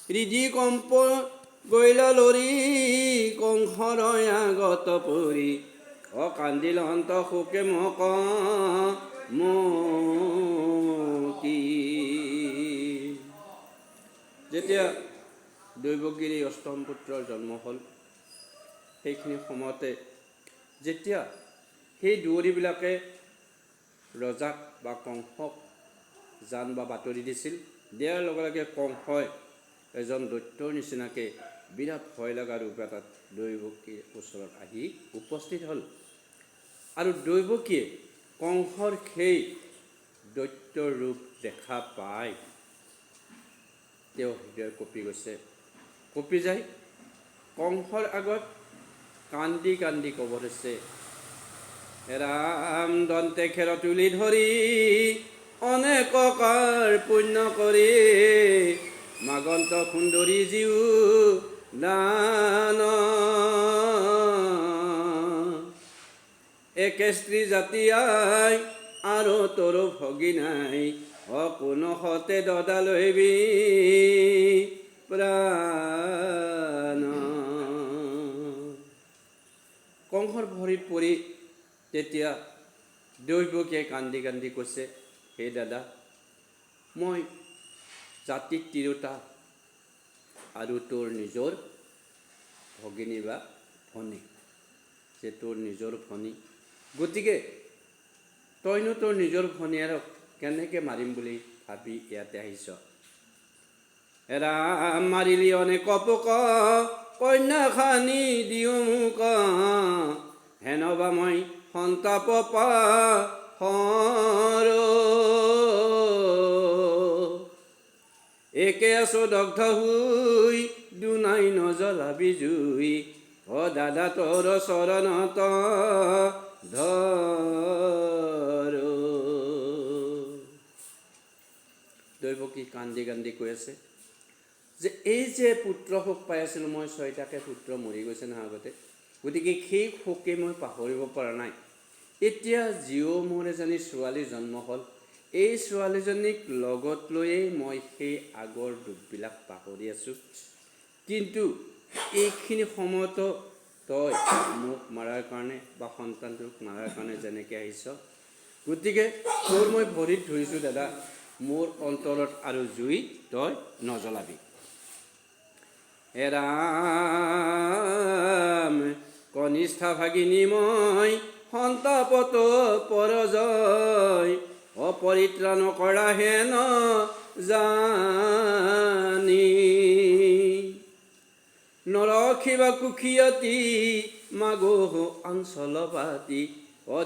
হৃদি comp গৈল লৰি কংসৰ আগত পৰি কান্দিল অন্ত শোকে মোক কি। যেতিয়া দৈৱকীৰ অষ্টম পুত্ৰৰ জন্ম হ'ল, সেইখিনি সময়তে যেতিয়া সেই দুৱৰীবিলাকে ৰজাক বা কংসক জান বা বাতৰি দিছিল, দিয়াৰ লগে লগে কংসই এজন দৈত্যৰ নিচিনাকৈ বিৰাট ভয় লগা ৰূপ এটাত দৈৱকীৰ ওচৰত আহি উপস্থিত হ'ল। আৰু দৈৱকীয়ে কংসৰ সেই দৈত্যৰ ৰূপ দেখা পাই তেওঁ হৃদয় কঁপি গৈছে। কঁপি যায় কংসৰ আগত কান্দি কান্দি ক'ব ধৰিছে, ৰাম দন্তে খেৰ তুলি ধৰি অনেক কাৰ পুণ্য কৰি মাগন্ত সুন্দৰী জীৱ দান একে স্ত্ৰী জাতি আই আৰু তোৰ ভগিনাই কোনো হতে দদালৈবি প্ৰাণ। কংসৰ ভৰিত পৰি তেতিয়া দৈৱকীয়ে কান্দি কান্দি কৈছে, হে দাদা, মই জাতিক তিৰোতা আৰু তোৰ নিজৰ ভগিনী বা ভনী, যে তোৰ নিজৰ ভনী, গতিকে তইনো তোৰ নিজৰ ভনীয়েৰক কেনেকৈ মাৰিম বুলি ভাবি ইয়াতে আহিছ। ৰাম মাৰিলি অনেক পোক কন্যা খানি দিওঁ মোক হেনবা মই সন্তাপ পাহৰ একে আছো দগ্ধ হুই দুনাই নজ্বলাবি জুই দাদা তোৰ চৰণত ধৰ। দৈৱকী কান্দি কান্দি কৈ আছে যে এই যে পুত্ৰ শোক পাই আছিলোঁ মই, 6টাকে পুত্ৰ মৰি গৈছে নহয় আগতে, গতিকে সেই শোকে মই পাহৰিব পৰা নাই। এতিয়া যিও মোৰ এজনী ছোৱালী জন্ম হ'ল, এই ছোৱালীজনীক লগত লৈয়ে মই সেই আগৰ দুখবিলাক পাহৰি আছোঁ। কিন্তু এইখিনি সময়তো তই মোক মাৰাৰ কাৰণে বা সন্তানটোক মাৰাৰ কাৰণে যেনেকৈ আহিছ, গতিকে তোৰ মই ভৰিত ধৰিছোঁ দাদা, মোৰ অন্তৰত আৰু জুই তই নজ্বলাবি। ৰাম কনিষ্ঠা ভাগিনী মই সন্তাপত পৰজয় অপৰিত্ৰাণ কৰা হেন জানি নৰখিবা কুখিয়তী মাগো অঞ্চল পাতি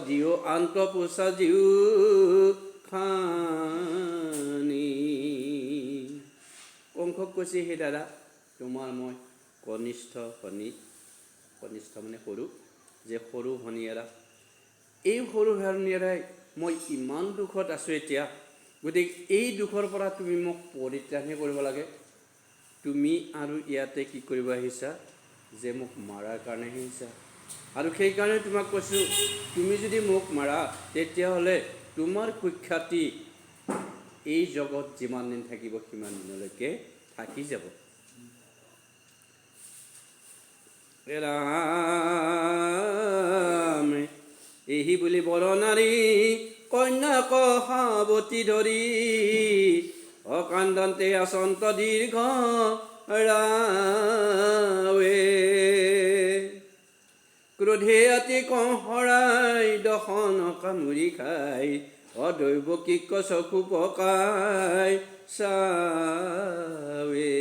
দিও আন্ত পোষা জিও খানি। কংসক কৈছে, হে দাদা, তোমাৰ মই কনিষ্ঠ ভনী, কনিষ্ঠ মানে সৰু, যে সৰু ভনীয়েৰা, এই সৰু ভনীয়েৰাই মই ইমান দুখত আছোঁ এতিয়া, গতিকে এই দুখৰ পৰা তুমি মোক পৰিত্ৰাণহে কৰিব লাগে। তুমি আৰু ইয়াতে কি কৰিব আহিছা, যে মোক মাৰাৰ কাৰণে আহিছা। আৰু সেইকাৰণে তোমাক কৈছোঁ, তুমি যদি মোক মাৰা তেতিয়াহ'লে তোমাৰ কুখ্যাতি এই জগত যিমান দিন থাকিব সিমান দিনলৈকে থাকি যাব। ৰাম এই বুলি বৰ নাৰী কন্যাক সাৱতী ধৰি অকান্দন্তে আচন্ত দীৰ্ঘ ৰাৱে ক্ৰোধে অতি কহৰাই দশন কামুৰি খাই দৈৱকীক চকু পকাই চাৱে।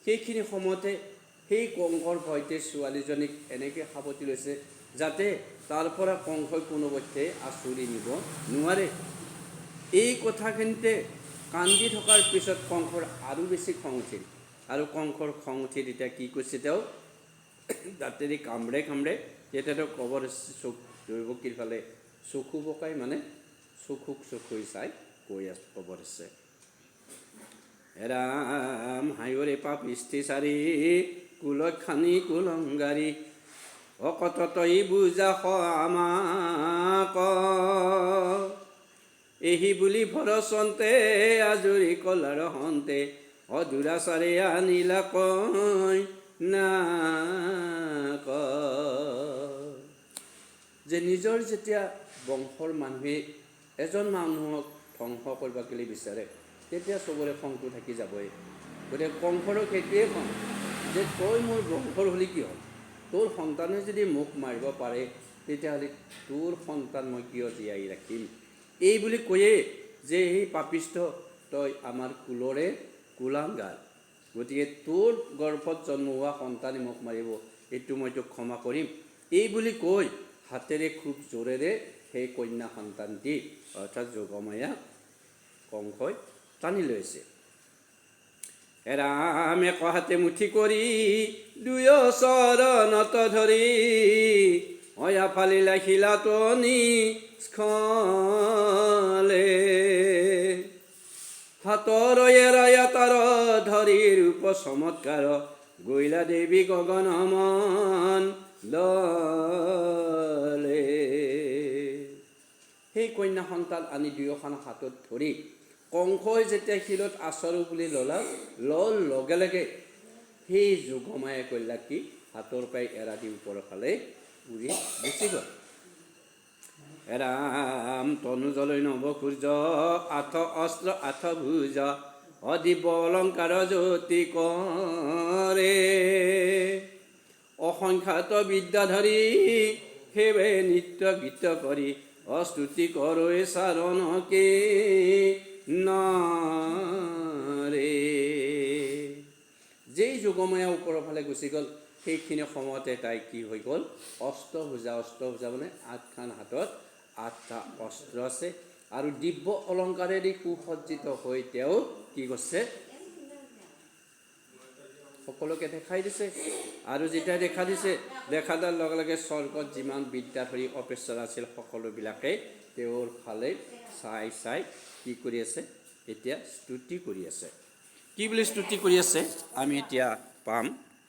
সেইখিনি সময়তে সেই কংসৰ ভয়তে ছোৱালীজনীক এনেকৈ সাৱটি লৈছে যাতে তাৰ পৰা কংসই কোনোপধ্যে আঁচুৰি নিব নোৱাৰে। এই কথাখিনিতে কান্দি থকাৰ পিছত কংসৰ আৰু বেছি খং উঠিল, আৰু কংসৰ খং উঠি তেতিয়া কি কৈছে, তেওঁ দাঁতেৰে কামড়ে কামড়ে তেতিয়াতো কবৰ দৈৱকীৰ ফালে চকু পকাই মানে চকুক চকুই চাই কৈ কবৰ আছে, ৰাম হায়ৰে পাপ স্থিচাৰী কুলক্ষানী কুলংগাৰী অকত তই বুজা আমাক এহি বুলি ভৰচন্তে আজৰি কলাৰ হন্তে দুৰাচাৰে আনিলা কয় না যে নিজৰ যেতিয়া বংশৰ মানুহে এজন মানুহক ধ্বংস কৰিব বুলি বিচাৰে তেতিয়া চবৰে খংটো থাকি যাবই। গতিকে কংসৰো সেইটোৱে খং যে তই মোৰ বংশৰ হ'লে কি হ'ল, তোৰ সন্তানে যদি মোক মাৰিব পাৰে তেতিয়াহ'লে তোৰ সন্তান মই কিয় জীয়াই ৰাখিম। এই বুলি কৈয়ে যে সেই পাপিষ্ঠ তই আমাৰ কুলৰে কুলাংগাৰ, গতিকে তোৰ গৰ্ভত জন্ম হোৱা সন্তানে মোক মাৰিব, এইটো মই তোক ক্ষমা কৰিম। এই বুলি কৈ হাতেৰে খুব জোৰেৰে সেই কন্যা সন্তানটি অৰ্থাৎ যোগমায়া কংসই টানি লৈছে। ৰামে কহাতে মুঠি কৰি দুয়ো চৰণত ধৰি অয়া ফালিলা শিলাতনি স্খলে হাতৰ এৰায়া তাৰ ধৰি ৰূপ চমৎকাৰ গৈলা দেৱী গগন মণ্ডলে। সেই কন্যা সন্তান আনি দুয়োখন হাতত ধৰি কংসই যেতিয়া শিলত আচৰো বুলি লোৱাৰ লগে লগে সেই যোগমায়ে কল্যাক কি হাতৰ পাই এৰা দি ওপৰৰ ফালে উৰি গুচি গ'ল। ৰাম তনুজলৈ নৱসূৰ্য আঠ অস্ত্ৰ আঠ ভুজ অদিব্য অলংকাৰ জ্যোতি কৰে অসংখ্যাত বিদ্যা ধৰি সেৱে নৃত্য গীত কৰি অস্তুতি কৰে চাৰণকে নৰে। যেই যোগমায়া ওপৰৰ ফালে গুচি গ'ল সেইখিনি সময়তে তাই কি হৈ গ'ল, অষ্টভুজা মানে 8খন হাতত 8টা অস্ত্ৰ আছে আৰু দিব্য অলংকাৰেদি সুসজ্জিত হৈ তেওঁ কি কৰিছে, সকলোকে দেখাই দিছে। আৰু যেতিয়া দেখা দিছে, দেখা দিয়াৰ লগে লগে স্বৰ্গত যিমান বিদ্যাধৰী অপেশ্বৰ আছিল সকলোবিলাকে তেওঁৰ ফালে চাই চাই কি কৰি আছে, এতিয়া স্তুতি কৰি আছে। কি বুলি স্তুতি কৰি আছে আমি এতিয়া পাম।